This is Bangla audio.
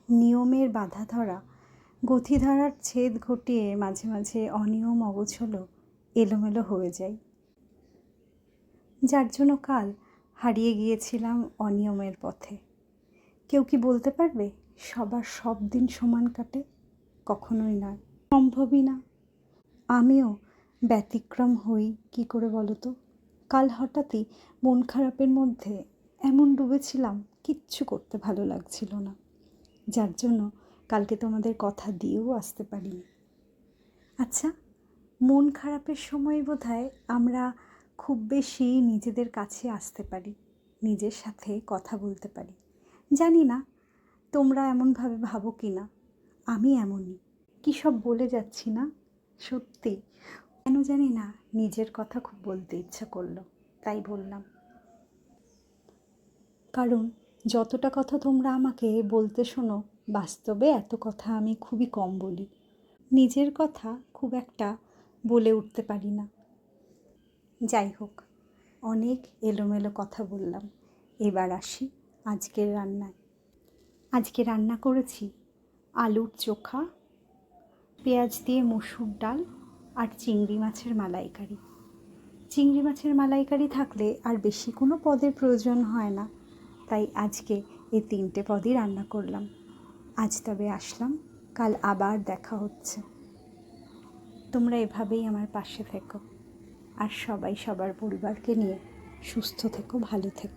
নিয়মের বাধা ধরা, গতিধারার ছেদ ঘটিয়ে মাঝে মাঝে অনিয়ম অগোছলো এলোমেলো হয়ে যায়, যার জন্য কাল হারিয়ে গিয়েছিলাম অনিয়মের পথে। কেউ কি বলতে পারবে সবার সব দিন সমান কাটে? কখনোই নয়, সম্ভবই না। আমিও ব্যতিক্রম হই কি করে বলো তো? কাল হঠাৎই মন খারাপের মধ্যে এমন ডুবেছিলাম, কিচ্ছু করতে ভালো লাগছিল না, যার জন্য কালকে তোমাদের কথা দিয়েও আসতে পারিনি। আচ্ছা, মন খারাপের সময় বোধহয় আমরা খুব বেশি নিজেদের কাছে আসতে পারি, নিজের সাথে কথা বলতে পারি। জানি না তোমরা এমনভাবে ভাবো কি না, আমি এমনই। কী সব বলে যাচ্ছি না? সত্যি কেন জানি না নিজের কথা খুব বলতে ইচ্ছা করলো, তাই বললাম। কারণ যতটা কথা তোমরা আমাকে বলতে শোনো, বাস্তবে এত কথা আমি খুবই কম বলি। নিজের কথা খুব একটা বলে উঠতে পারি না। যাই হোক, অনেক এলোমেলো কথা বললাম। এবার আসি আজকের রান্নায়। আজকে রান্না করেছি আলুর চোখা, পেঁয়াজ দিয়ে মসুর ডাল আর চিংড়ি মাছের মালাইকারি। চিংড়ি মাছের মালাইকারি থাকলে আর বেশি কোনো পদের প্রয়োজন হয় না, তাই আজকে এই 3টে পদই রান্না করলাম। আজ তবে আসলাম, কাল আবার দেখা হচ্ছে। তোমরা এভাবেই আমার পাশে থেকো, আর সবাই সবার পরিবারকে নিয়ে সুস্থ থেকো, ভালো থেকো।